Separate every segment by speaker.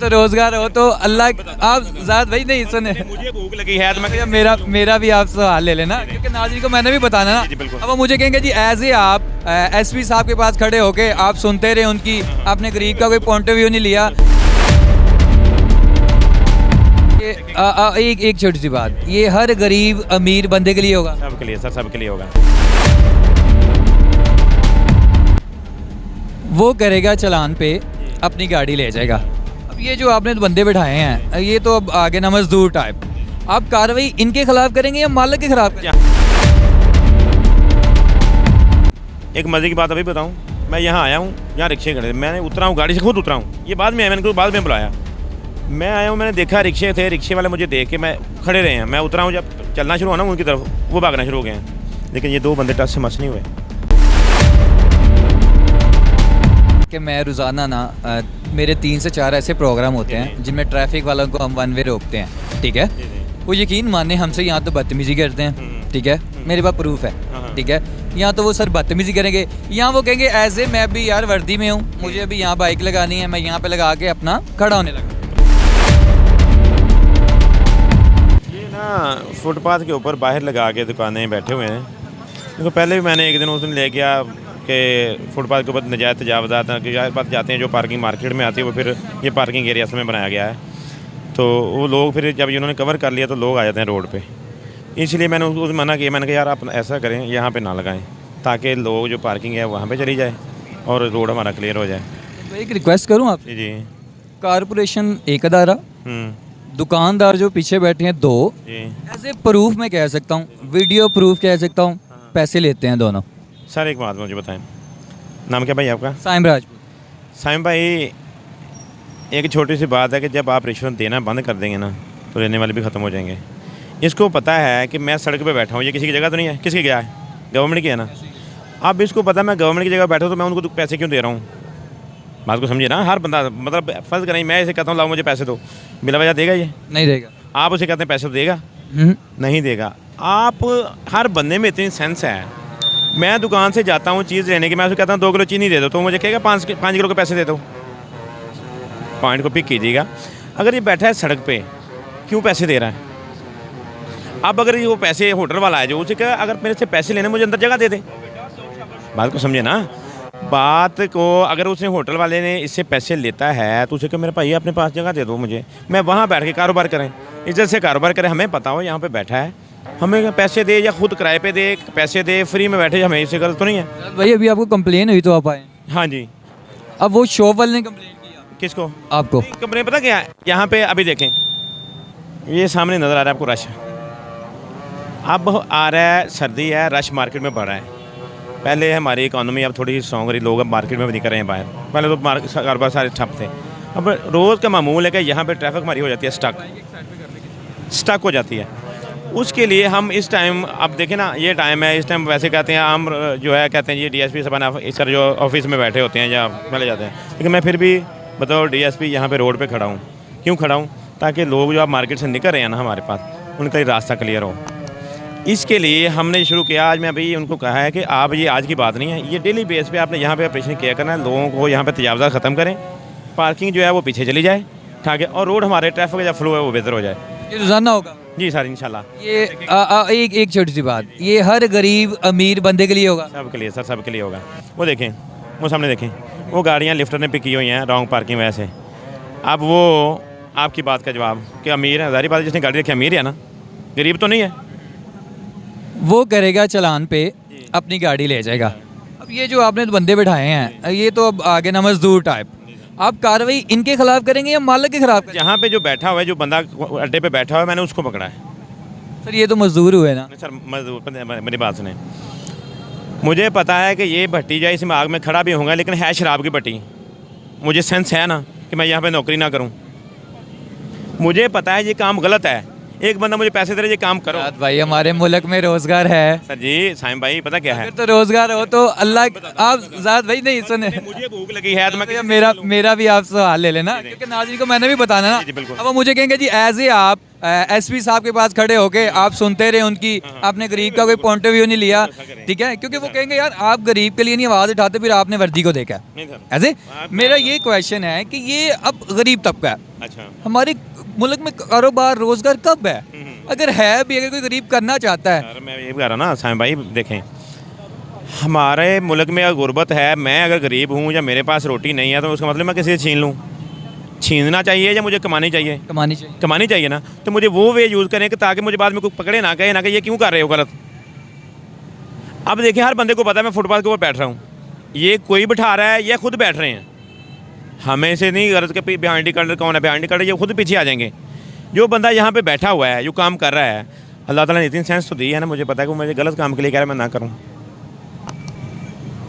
Speaker 1: तो रोजगार हो तो अल्लाह आप ज़ात भाई नहीं सुने,
Speaker 2: मुझे भूख लगी है तो मैं
Speaker 1: मेरा भी आप सवाल ले लेना, क्योंकि नाज़रीन को मैंने भी बताना ना।
Speaker 2: जी, बिल्कुल।
Speaker 1: अब वो मुझे कहेंगे जी एज ए आप एसपी साहब के पास खड़े होके आप सुनते रहे उनकी, आपने गरीब का कोई पॉइंट ऑफ व्यू नहीं लिया। एक छोटी सी बात, ये हर गरीब अमीर बंदे के लिए होगा?
Speaker 2: सबके लिए सर, सबके लिए होगा।
Speaker 1: वो करेगा चलान पे, अपनी गाड़ी ले जाएगा। अब ये जो आपने बंदे बैठाए हैं, ये तो अब आगे ना मजदूर टाइप, आप कार्रवाई इनके खिलाफ करेंगे या मालिक के खिलाफ करेंगे?
Speaker 2: एक मजे की बात अभी बताऊं, मैं यहाँ आया हूँ, यहाँ रिक्शे खड़े, मैंने उतरा हूँ, गाड़ी से खुद उतरा हूँ, ये बाद में आया, मैंने उनको बाद में बुलाया। मैं आया हूँ, मैंने देखा रिक्शे थे, रिक्शे वाले मुझे देख के मैं खड़े रहे हैं, मैं उतरा हूँ, जब चलना शुरू हुआ ना उनकी तरफ, वो भागना शुरू हो गए हैं, लेकिन ये दो बंदे टच से मस नहीं हुए।
Speaker 1: कि मैं रोज़ाना ना मेरे 3 से 4 ऐसे प्रोग्राम होते हैं जिनमें ट्रैफिक वालों को हम वन वे रोकते हैं, ठीक है। वो यकीन माने हमसे यहाँ तो बदतमीज़ी करते हैं, ठीक है, मेरे पास प्रूफ है, ठीक है। यहाँ तो वो सर बदतमीज़ी करेंगे, यहाँ वो कहेंगे एज ए मैं भी यार वर्दी में हूँ, मुझे अभी यहाँ बाइक लगानी है, मैं यहाँ पे लगा के अपना खड़ा होने लगा।
Speaker 2: ये ना फुटपाथ के ऊपर बाहर लगा के दुकानें बैठे हुए हैं। देखो पहले भी मैंने एक दिन उस दिन ले गया कि फुटपाथ के ऊपर नजायज़ तजावज़ात बात जाते हैं जो पार्किंग मार्केट में आती है, वो फिर ये पार्किंग एरिया में बनाया गया है, तो वो लोग फिर जब इन्होंने कवर कर लिया तो लोग आ जाते हैं रोड पे। इसलिए मैंने उसको मना किया, मैंने कहा यार आप ऐसा करें यहाँ पे ना लगाएं, ताकि लोग जो पार्किंग है वहाँ पे चली जाए और रोड हमारा क्लियर हो जाए।
Speaker 1: तो एक रिक्वेस्ट करूँ आप,
Speaker 2: जी
Speaker 1: कारपोरेशन एक अदारा, दुकानदार जो पीछे बैठे हैं 2, एज ए प्रूफ मैं कह सकता हूँ, वीडियो प्रूफ कह सकता हूँ, पैसे लेते हैं दोनों।
Speaker 2: सर एक बात मुझे बताएं, नाम क्या भाई आपका?
Speaker 1: साइम राजपूत।
Speaker 2: साइम भाई, एक छोटी सी बात है कि जब आप रिश्वत देना बंद कर देंगे ना तो लेने वाले भी ख़त्म हो जाएंगे। इसको पता है कि मैं सड़क पे बैठा हूँ, ये किसी की जगह तो नहीं है, किसकी क्या है? गवर्नमेंट की है ना। अब इसको पता मैं गवर्नमेंट की जगह बैठा हूँ तो मैं उनको पैसे क्यों दे रहा हूँ? बात को समझिए ना, हर बंदा मतलब फ़र्ज़ करें मैं इसे कहता हूँ लाओ मुझे पैसे दो, बिला वजह देगा ये?
Speaker 1: नहीं देगा।
Speaker 2: आप उसे कहते हैं पैसे तो देगा? नहीं देगा। आप हर बंदे में इतनी सेंस है, मैं दुकान से जाता हूँ चीज़ लेने की, मैं उसे कहता हूँ 2 किलो चीनी दे दो, तो मुझे कहेगा 5 किलो के पैसे दे दो। पॉइंट को पिक कीजिएगा। अगर ये बैठा है सड़क पे, क्यों पैसे दे रहा है? अब अगर ये वो पैसे होटल वाला है जो उसे कहा अगर मेरे से पैसे लेने मुझे अंदर जगह दे दे। बात को समझे ना, बात को अगर उसने होटल वाले ने इससे पैसे लेता है तो उसे कहा मेरे भाई अपने पास जगह दे दो मुझे, मैं वहाँ बैठ के कारोबार करें, इज्जत से कारोबार करें। हमें पता हो यहाँ पे बैठा है, हमें पैसे दे या खुद किराए पे दे, पैसे दे, फ्री में बैठे, हमें इससे गलत तो नहीं है
Speaker 1: भाई। अभी आपको कंप्लेन हुई तो आप आए?
Speaker 2: हाँ जी।
Speaker 1: अब वो शॉप वाले ने कंप्लेन किया?
Speaker 2: किसको?
Speaker 1: आपको।
Speaker 2: कंप्लेन पता क्या है? यहाँ पे अभी देखें, ये सामने नज़र आ रहा है आपको रश, अब आ रहा है सर्दी है, रश मार्केट में बढ़ रहा है। पहले हमारी इकॉनमी अब थोड़ी स्ट्रॉन्ग हो रही, लोग अब मार्केट में भी नहीं कर रहे हैं बाहर, पहले तो कारोबार सारे ठप थे। अब रोज़ का मामूल है कि यहाँ पे ट्रैफिक हमारी हो जाती है, स्टक हो जाती है। उसके लिए हम इस टाइम, अब देखें ना ये टाइम है, इस टाइम वैसे कहते हैं हम जो है कहते हैं ये DSP साहब इसका जो ऑफिस में बैठे होते हैं या चले जाते हैं, लेकिन मैं फिर भी बताओ DSP यहाँ पे रोड पे खड़ा हूँ। क्यों खड़ा हूँ? ताकि लोग जो आप मार्केट से निकल रहे हैं ना हमारे पास, उनका ही रास्ता क्लियर हो। इसके लिए हमने शुरू किया, आज मैं अभी उनको कहा है कि आप ये आज की बात नहीं है, ये डेली बेस पे आपने यहाँ पे ऑपरेशन किया करना है, लोगों को यहाँ पे तजावज़ा ख़त्म करें, पार्किंग जो है वो पीछे चली जाए, ठीक है, और रोड हमारे ट्रैफिक का जो फ्लो है वो बेहतर हो जाए।
Speaker 1: ये रोजाना होगा? जी
Speaker 2: सर इंशाल्लाह।
Speaker 1: ये एक छोटी सी बात, ये हर गरीब अमीर बंदे के लिए होगा?
Speaker 2: सबके लिए सर, सबके लिए होगा। वो देखें, वो सामने देखें, वो गाड़ियाँ लिफ्टर ने पिक की हुई हैं रॉन्ग पार्किंग वजह से। अब वो आपकी बात का जवाब कि अमीर है, ज़ाहिर बात है जिसने गाड़ी रखी अमीर है ना, गरीब तो नहीं है।
Speaker 1: वो करेगा चलान पे, अपनी गाड़ी ले जाएगा। अब ये जो आपने बंदे बैठाए हैं, ये तो अब आगे ना मजदूर टाइप, आप कार्रवाई इनके खिलाफ करेंगे या मालिक के खिलाफ?
Speaker 2: यहाँ पे जो बैठा हुआ है, जो बंदा अड्डे पे बैठा हुआ है, मैंने उसको पकड़ा है।
Speaker 1: सर ये तो मजदूर हुए ना?
Speaker 2: सर मजदूर, मेरी बात सुने, मुझे पता है कि ये भट्टी जाए इस आग में खड़ा भी होगा, लेकिन है शराब की भट्टी। मुझे सेंस है ना कि मैं यहाँ पे नौकरी ना करूँ। मुझे पता है ये काम गलत है, एक बंदा मुझे पैसे दे रहा है, ये काम करो।
Speaker 1: भाई हमारे मुल्क में रोजगार है।
Speaker 2: सर जी साइम भाई पता क्या है,
Speaker 1: तो रोजगार हो तो अल्लाह आप ज़ात भाई नहीं सुने,
Speaker 2: मुझे भूख लगी है तो मैं
Speaker 1: मेरा भी आप सवाल ले लेना, क्योंकि नाज़रीन को मैंने भी बताना ना। अब वो मुझे कहेंगे जी एज ए आप एसपी साहब के पास खड़े होके आप सुनते रहे उनकी, आपने गरीब का कोई पॉइंट ऑफ व्यू नहीं लिया, ठीक है, क्योंकि वो कहेंगे यार आप गरीब के लिए नहीं आवाज़ उठाते, फिर आपने वर्दी को देखा। ऐसे मेरा ये क्वेश्चन है कि ये अब गरीब तबका है,
Speaker 2: अच्छा।
Speaker 1: हमारे मुल्क में कारोबार रोजगार कब है? अगर है भी, अगर कोई गरीब करना चाहता है।
Speaker 2: यार मैं ये भी कह रहा ना साइम भाई, देखें हमारे मुल्क में अगर गुर्बत है, मैं अगर गरीब हूँ या मेरे पास रोटी नहीं है तो उसका मतलब मैं किसी से छीन लूँ? छीनना चाहिए या मुझे कमानी चाहिए?
Speaker 1: कमानी चाहिए।
Speaker 2: कमानी चाहिए ना। तो मुझे वो वे यूज़ करें कि ताकि मुझे बाद में कोई पकड़े ना, कहे ना कि ये क्यों कर रहे हो गलत। अब देखिए हर बंदे को पता है मैं फुटपाथ के ऊपर बैठ रहा हूँ, ये कोई बिठा रहा है या खुद बैठ रहे हैं। हमें से नहीं गर्ज के बिहाइंड कलर कौन है, बिहाइंड कलर ये खुद पीछे आ जाएंगे। जो बंदा यहाँ पे बैठा हुआ है, जो काम कर रहा है, अल्लाह ताला ने इतनी सेंस तो दी है ना, मुझे पता है कि मुझे गलत काम के लिए कह रहा है, मैं ना करूँ।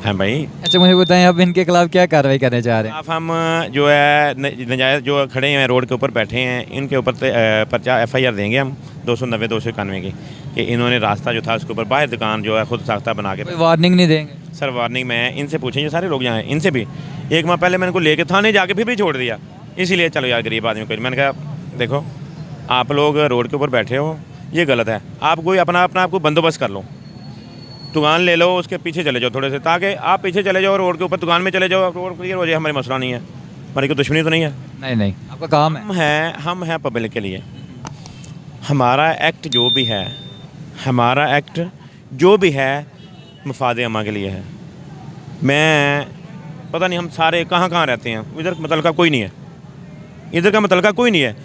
Speaker 2: हाँ भाई।
Speaker 1: अच्छा मुझे बताएं, आप इनके खिलाफ क्या कार्रवाई करने जा रहे हैं?
Speaker 2: आप हम जो है नजायज़ जो खड़े हैं रोड के ऊपर बैठे हैं, इनके ऊपर पर्चा FIR देंगे हम 290 291 की, कि इन्होंने रास्ता जो था उसके ऊपर बाहर दुकान जो है खुद साख्ता बना के।
Speaker 1: कोई वार्निंग नहीं देंगे?
Speaker 2: सर वार्निंग मैं इनसे पूछें, ये सारे लोग यहाँ हैं, इनसे भी एक माह पहले मैंने इनको लेके थाने जाके फिर भी छोड़ दिया, इसीलिए चलो यार गरीब आदमी को। मैंने कहा देखो आप लोग रोड के ऊपर बैठे हो, ये गलत है, आप कोई अपना आपको बंदोबस्त कर लो, दुकान ले लो, उसके पीछे चले जाओ थोड़े से, ताकि आप पीछे चले जाओ रोड के ऊपर दुकान में चले जाओ, रोड क्लियर हो जाए, हमारी मसला नहीं है, हमारी कोई दुश्मनी तो नहीं है।
Speaker 1: नहीं, आपका काम है।
Speaker 2: हम हैं पब्लिक के लिए। हमारा एक्ट जो भी है, हमारा एक्ट जो भी है मफाद अम्मा के लिए है। मैं पता नहीं हम सारे कहाँ रहते हैं, इधर मुतलका कोई नहीं है, इधर का मुतलका कोई नहीं है,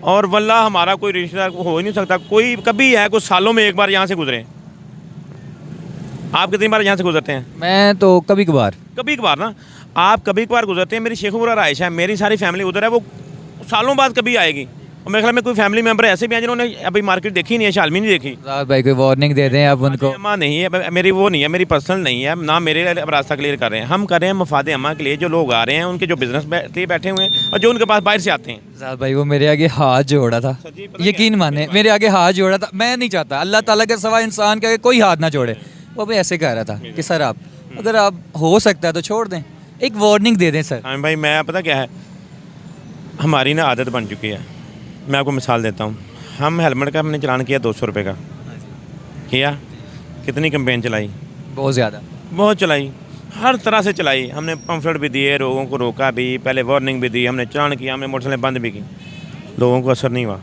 Speaker 2: और वल्ला हमारा कोई रिश्तेदार हो ही नहीं सकता, कोई कभी है कुछ सालों में एक बार यहाँ से गुजरे। आप कितनी बार यहाँ से गुजरते हैं?
Speaker 1: मैं तो कभी कभार
Speaker 2: ना, आप कभी कभार गुजरते हैं। मेरी शेखुपुरा रहाइश है, मेरी सारी फैमिली उधर है, वो सालों बाद कभी आएगी। और मेरे ख्याल में कोई फैमिली मेम्बर ऐसे भी हैं जिन्होंने अभी मार्केट देखी नहीं है, शालमी नहीं देखी।
Speaker 1: भाई कोई वार्निंग दे दें आप उनको।
Speaker 2: अम्मा नहीं है मेरी, वो नहीं है मेरी, पर्सनल नहीं है ना, मेरे रास्ता क्लियर कर रहे हैं, हम कर रहे हैं मफाद अम्मा के लिए। जो लोग आ रहे हैं उनके जो बिजनेस लिए बैठे हुए हैं और जो उनके पास बाहर से आते हैं।
Speaker 1: साहब भाई वो मेरे आगे हाथ जोड़ा था, यकीन माने मेरे आगे हाथ जोड़ा था। मैं नहीं चाहता अल्लाह ताला के सिवा इंसान के आगे कोई हाथ ना जोड़े। वो भी ऐसे कह रहा था कि सर आप अगर आप हो सकता है तो छोड़ दें, एक वार्निंग दे दें सर।
Speaker 2: हाँ भाई, मैं पता क्या है, हमारी ना आदत बन चुकी है। मैं आपको मिसाल देता हूँ, हम हेलमेट का हमने चलान किया 200 रुपये का किया, कितनी कंपेन चलाई?
Speaker 1: बहुत ज़्यादा,
Speaker 2: बहुत चलाई, हर तरह से चलाई। हमने पम्फलेट भी दिए, लोगों को रोका भी, पहले वार्निंग भी दी, हमने चलान किया, हमने मोटरसाइकिलें बंद भी की, लोगों को असर नहीं हुआ।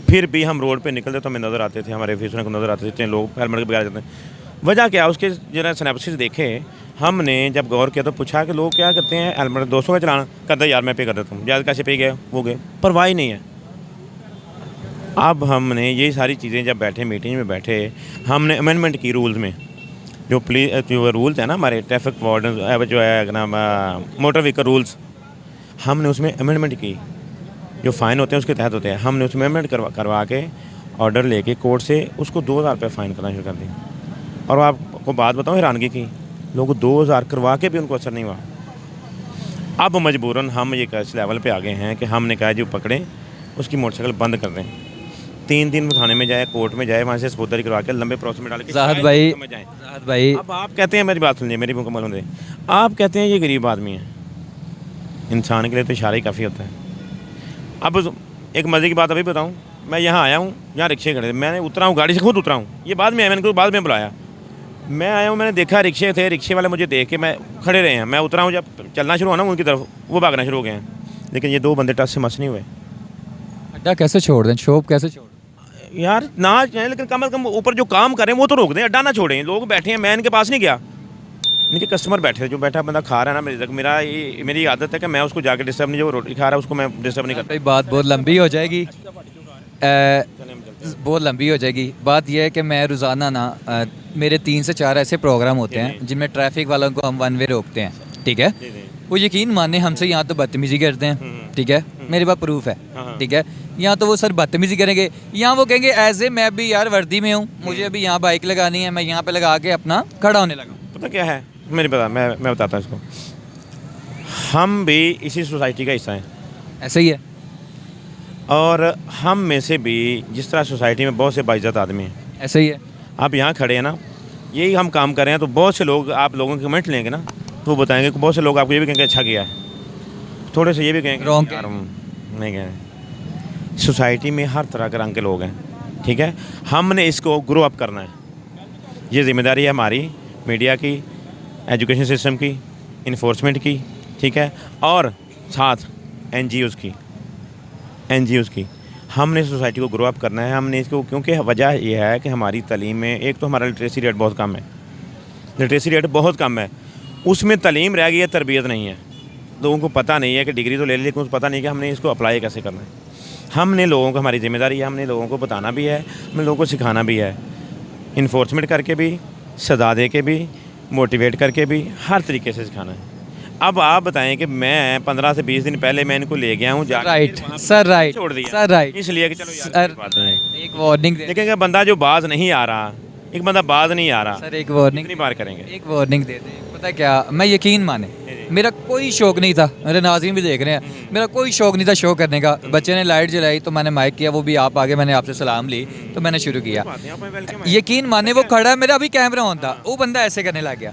Speaker 2: फिर भी हम रोड पे निकलते तो हमें नज़र आते थे, हमारे ऑफिसरों को नज़र आते थे इतने लोग हेलमेट के बगैर जाते हैं। वजह क्या? उसके जरा स्नैपसिस देखे हमने, जब गौर किया तो पूछा कि लोग क्या करते हैं, हेलमेट 200 का चलाना करते, यार मैं पे कर देता हूँ, ज़्यादा कैसे पे गए, वो गए, परवाह ही नहीं है। अब हमने ये सारी चीज़ें जब बैठे मीटिंग में बैठे, हमने अमेंडमेंट की रूल्स में, जो रूल्स है ना हमारे ट्रैफिक वार्डन जो है नाम मोटर व्हीकल रूल्स, हमने उसमें अमेंडमेंट की। जो फ़ाइन होते हैं उसके तहत होते हैं, हमने उसमें अमेंडमेंट करवा के ऑर्डर लेके कोर्ट से उसको 2000 रुपये फ़ाइन करना शुरू कर दी। और आपको बात बताऊँ हैरानगी की, लोग 2000 करवा के भी उनको असर नहीं हुआ। अब मजबूरन हम ये इस लेवल पे आ गए हैं कि हमने कहा जो पकड़ें उसकी मोटरसाइकिल बंद कर दें, 3 दिन थाने में जाए, कोर्ट में जाए, वहाँ से सपुर्दगी करवा के लंबे प्रोसेस में डाल के
Speaker 1: ज़ाहिद भाई
Speaker 2: अब आप कहते हैं, मेरी बात सुनिए, मेरी मुकम्मल होने दें। आप कहते हैं ये गरीब आदमी है, इंसान के लिए तो इशारा ही काफ़ी होता है। अब एक मज़े की बात अभी बताऊँ, मैं यहाँ आया हूँ, यहाँ रिक्शे खड़े थे, मैंने उतरा हूँ, गाड़ी से खुद उतरा हूँ, ये बाद में आया, मैंने को बाद में बुलाया, मैं आया हूँ, मैंने देखा रिक्शे थे, रिक्शे वाले मुझे देख के मैं खड़े रहे हैं, मैं उतरा हूँ, जब चलना शुरू हुआ ना उनकी तरफ, वो भागना शुरू हो गए हैं, लेकिन ये 2 बंदे टच से मस नहीं हुए।
Speaker 1: अड्डा कैसे छोड़ दें, शॉप कैसे छोड़ दें?
Speaker 2: यार ना, लेकिन कम से कम ऊपर जो काम करें वो तो रोक दें, अड्डा ना छोड़ें। लोग बैठे हैं, मैं इनके पास नहीं गया, इनके कस्टमर बैठे थे, जो बैठा बंदा खा रहा है ना, मेरी आदत है कि मैं उसको जाके डिस्टर्ब नहीं, जो रोटी खा रहा है उसको मैं डिस्टर्ब नहीं करता।
Speaker 1: भाई बात बहुत लंबी हो जाएगी, बहुत लंबी हो जाएगी। बात यह है कि मैं रोज़ाना ना मेरे 3 से 4 ऐसे प्रोग्राम होते हैं जिनमें ट्रैफिक वालों को हम 1 वे रोकते हैं, ठीक है। वो यकीन माने हमसे यहाँ तो बदतमीज़ी करते हैं, ठीक है, मेरे पास प्रूफ है, ठीक है। यहाँ तो वो सर बदतमीज़ी करेंगे, यहाँ वो कहेंगे एज ए मैं भी यार वर्दी में हूँ, मुझे अभी यहाँ बाइक लगानी है, मैं यहाँ पे लगा के अपना खड़ा होने लगा।
Speaker 2: पता क्या है, मैं बताता हूँ इसको, हम भी इसी सोसाइटी का हिस्सा हैं,
Speaker 1: ऐसे ही है।
Speaker 2: और हम में से भी जिस तरह सोसाइटी में बहुत से बाइज्जत आदमी हैं,
Speaker 1: ऐसे ही है।
Speaker 2: आप यहाँ खड़े हैं ना, यही हम काम कर रहे हैं, तो बहुत से लोग, आप लोगों के कमेंट लेंगे ना, तो वो बताएंगे कि बहुत से लोग आपको ये भी कहेंगे अच्छा किया है, थोड़े से ये भी कहेंगे
Speaker 1: रॉन्ग
Speaker 2: यार नहीं कहें। सोसाइटी में हर तरह के रंग के लोग हैं, ठीक है, हमने इसको ग्रो अप करना है, ये जिम्मेदारी है हमारी, मीडिया की, एजुकेशन सिस्टम की, इन्फोर्समेंट की, ठीक है, और साथ एनजीओज़ की हमने सोसाइटी को ग्रो अप करना है। हमने इसको, क्योंकि वजह यह है कि हमारी तालीम में एक तो हमारा लिटरेसी रेट बहुत कम है, उसमें तालीम रह गई है, तरबियत नहीं है। लोगों को पता नहीं है कि डिग्री तो ले ली, लेकिन उनको पता नहीं कि हमने इसको अप्लाई कैसे करना है। हमने लोगों को, हमारी जिम्मेदारी है, हमने लोगों को बताना भी है, हमने लोगों को सिखाना भी है, इन्फोर्समेंट करके भी, सजा दे के भी, मोटिवेट करके भी, हर तरीके से सिखाना है। अब आप बताएं कि मैं 15 से 20 दिन पहले मैं इनको ले गया हूँ,
Speaker 1: राइट सर, राइट
Speaker 2: छोड़ दिया
Speaker 1: सर, राइट,
Speaker 2: इसलिए कि चलो यार बात है।
Speaker 1: एक वार्निंग
Speaker 2: लेकिन अगर बंदा जो बाज नहीं आ रहा, एक बंदा बाज नहीं आ रहा
Speaker 1: सर, एक वार्निंग,
Speaker 2: कितनी बार करेंगे?
Speaker 1: एक वार्निंग दे दें। पता क्या, मैं यकीन माने मेरा कोई शौक नहीं था, मेरे नाज़रीन भी देख रहे हैं, मेरा कोई शौक नहीं था शो करने का। बच्चे ने लाइट जलाई तो मैंने माइक किया, वो भी आप आगे, मैंने आपसे सलाम ली तो मैंने शुरू किया। यकीन माने वो खड़ा है, मेरा अभी कैमरा ऑन था, वो बंदा ऐसे करने लग गया,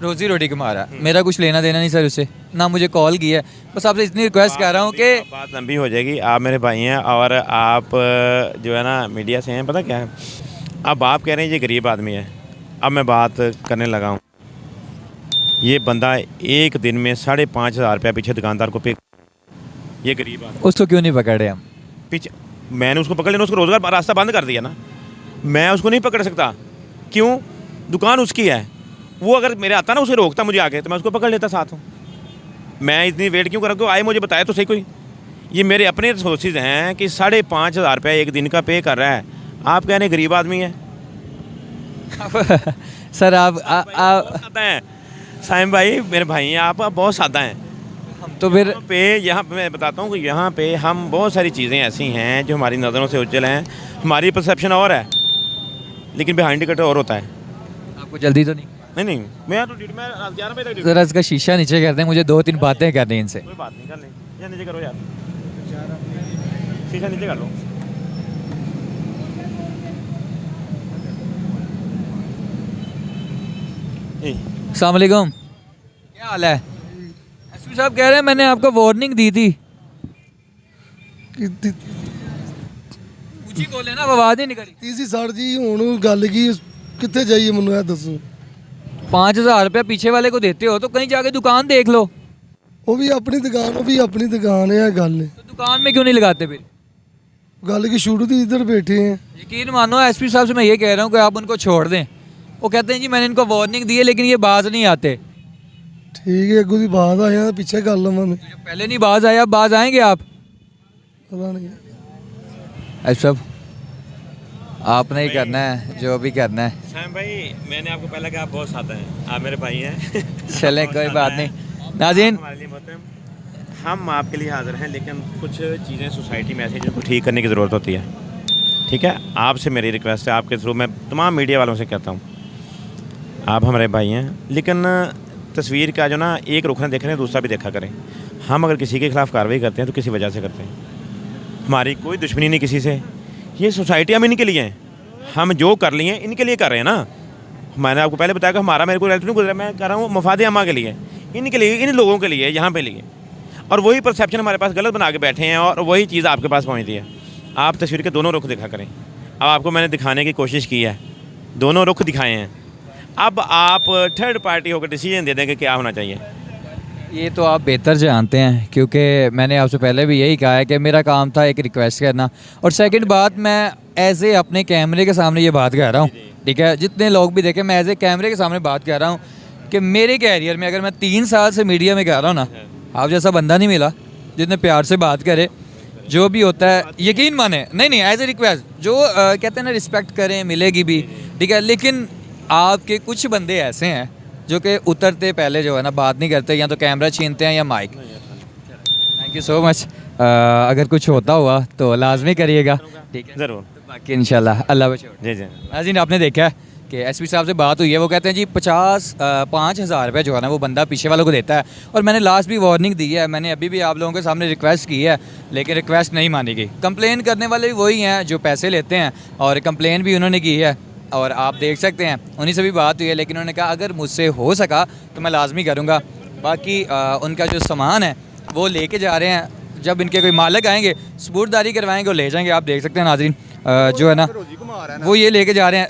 Speaker 1: रोजी रोटी कमा रहा है, मेरा कुछ लेना देना नहीं सर उससे, ना मुझे कॉल किया है। बस आपसे इतनी रिक्वेस्ट कर रहा हूँ कि
Speaker 2: बात लंबी हो जाएगी। आप मेरे भाई हैं और आप जो है ना मीडिया से हैं, पता क्या है, अब आप कह रहे हैं ये गरीब आदमी है। अब मैं बात करने लगा हूँ, ये बंदा एक दिन में 5,500 रुपया पीछे दुकानदार को पे, ये गरीब आदमी,
Speaker 1: उसको क्यों नहीं पकड़े हम?
Speaker 2: पीछे मैंने उसको पकड़ लेना, उसको रोज़गार रास्ता बंद कर दिया ना, मैं उसको नहीं पकड़ सकता। क्यों? दुकान उसकी है, वो अगर मेरे आता ना, उसे रोकता मुझे आगे, तो मैं उसको पकड़ लेता साथ हूँ। मैं इतनी वेट क्यों करूँ? आए मुझे बताया तो सही कोई। ये मेरे अपने रिसोर्सेज हैं कि 5,500 रुपया एक दिन का पे कर रहा है, आप कह रहे हैं गरीब आदमी है।
Speaker 1: सर आप
Speaker 2: सादा हैं साइम भाई, मेरे भाई हैं आप बहुत सादा हैं।
Speaker 1: हम तो फिर
Speaker 2: पे यहाँ पे मैं बताता हूँ कि यहाँ पे हम बहुत सारी चीज़ें ऐसी हैं जो हमारी नज़रों से उज्जवल हैं, हमारी परसेप्शन और है, लेकिन बिहाइंड कट और होता है।
Speaker 1: आपको जल्दी तो नहीं?
Speaker 2: नहीं, मैं तो 11 बजे तक
Speaker 1: ज़रा इसका शीशा नीचे कर दें, मुझे 2-3 बातें करनी इनसे।
Speaker 2: कोई बात नहीं, कर लें या नीचे करो यार, शीशा नीचे कर लो।
Speaker 1: अस्सलाम वालेकुम, क्या हाल है? एसपी साहब कह रहे हैं मैंने आपको वार्निंग दी थी। ऊंची बोले ना, आवाज़ नहीं निकली।
Speaker 3: तीसरी सर जी ਹੁਣ ਗੱਲ ਕੀ ਕਿੱਥੇ ਜਾਈਏ ਮੈਨੂੰ ਇਹ ਦੱਸੋ।
Speaker 1: 5,000 रुपया पीछे वाले को देते हो तो कहीं जाके दुकान देख लो।
Speaker 3: ਉਹ ਵੀ ਆਪਣੀ ਦੁਕਾਨ ਹੈ ਗੱਲ
Speaker 1: तो दुकान में क्यों नहीं लगाते फिर?
Speaker 3: ਗੱਲ ਕੀ ਸ਼ੁਰੂ ਤੋਂ इधर बैठे हैं।
Speaker 1: यकीन मानो एसपी साहब से मैं ये कह रहा हूँ कि आप उनको छोड़ दें। वो कहते हैं जी मैंने इनको वार्निंग दी है लेकिन ये बाज नहीं आते।
Speaker 3: ठीक है ਅੱਗੋਂ ਦੀ ਬਾਅਦ ਆਇਆ ਪਿੱਛੇ ਕਰ ਲਵਾਂਗੇ।
Speaker 1: जो पहले नहीं बाज आया, अब बाज आएंगे आप?
Speaker 3: पता नहीं।
Speaker 1: एसपी साहब आपने ही करना है जो भी करना है।
Speaker 2: सैम भाई, मैंने आपको पहले कहा आप बहुत सादा हैं, आप मेरे भाई हैं।
Speaker 1: चलें कोई बात नहीं। नाज़रीन,
Speaker 2: हमारे लिए मोहतरम, हम आपके लिए हाज़िर हैं, लेकिन कुछ चीज़ें सोसाइटी में ऐसी जिनको ठीक करने की ज़रूरत होती है। ठीक है, आपसे मेरी रिक्वेस्ट है, आपके थ्रू मैं तमाम मीडिया वालों से कहता हूँ, आप हमारे भाई हैं, लेकिन तस्वीर का जो ना एक रुख न देख रहे हैं, दूसरा भी देखा करें। हम अगर किसी के खिलाफ कार्रवाई करते हैं तो किसी वजह से करते हैं, हमारी कोई दुश्मनी नहीं किसी से। ये सोसाइटी हम इनके लिए हैं, हम जो कर लिए इनके लिए कर रहे हैं ना। मैंने आपको पहले बताया कि हमारा मेरे को रिलेटिव नहीं गुजरा, मैं कर रहा हूँ मफाद अम्मा के लिए, इनके लिए, इन लोगों के लिए, यहाँ पे लिए। और वही परसेप्शन हमारे पास गलत बना के बैठे हैं और वही चीज़ आपके पास पहुँचती है। आप तस्वीर के दोनों रुख देखा करें। अब आपको मैंने दिखाने की कोशिश की है, दोनों रुख दिखाए हैं, अब आप थर्ड पार्टी होकर डिसीजन दे दें कि क्या होना चाहिए।
Speaker 1: ये तो आप बेहतर जानते हैं क्योंकि मैंने आपसे पहले भी यही कहा है कि मेरा काम था एक रिक्वेस्ट करना, और सेकंड बात मैं एज ए अपने कैमरे के सामने ये बात कर रहा हूँ, ठीक है, जितने लोग भी देखें, मैं एज ए कैमरे के सामने बात कर रहा हूँ कि मेरे कैरियर में अगर मैं 3 साल से मीडिया में कर रहा हूँ ना, आप जैसा बंदा नहीं मिला जितने प्यार से बात करे, जो भी होता है यकीन माने, नहीं एज ए रिक्वेस्ट, जो कहते हैं ना रिस्पेक्ट करें, मिलेगी भी, ठीक है, लेकिन आपके कुछ बंदे ऐसे हैं जो कि उतरते पहले जो है ना बात नहीं करते, या तो कैमरा छीनते हैं या mike. Thank you so much. अगर कुछ होता हुआ तो लाजमी करिएगा, ठीक है,
Speaker 2: ज़रूर,
Speaker 1: बाकी इंशाल्लाह अल्लाह बचाओ।
Speaker 2: जी जी।
Speaker 1: नाज़रीन, आपने देखा है कि एसपी साहब से बात हुई है, वो कहते हैं जी 5,000 रुपये जो है ना वो बंदा पीछे वालों को देता है, और मैंने लास्ट भी वार्निंग दी है, मैंने अभी भी आप लोगों के सामने रिक्वेस्ट की है, लेकिन रिक्वेस्ट नहीं मानी गई। कंप्लेन करने वाले भी वही हैं जो पैसे लेते हैं, और कंप्लेन भी उन्होंने की है, और आप देख सकते हैं उन्हीं से भी बात हुई है, लेकिन उन्होंने कहा अगर मुझसे हो सका तो मैं लाजमी करूँगा। बाकी उनका जो सामान है वो लेके जा रहे हैं, जब इनके कोई मालिक आएंगे सपुर्ददारी करवाएंगे और ले जाएंगे। आप देख सकते हैं नाज़रीन, जो है ना वो ये लेके जा रहे हैं।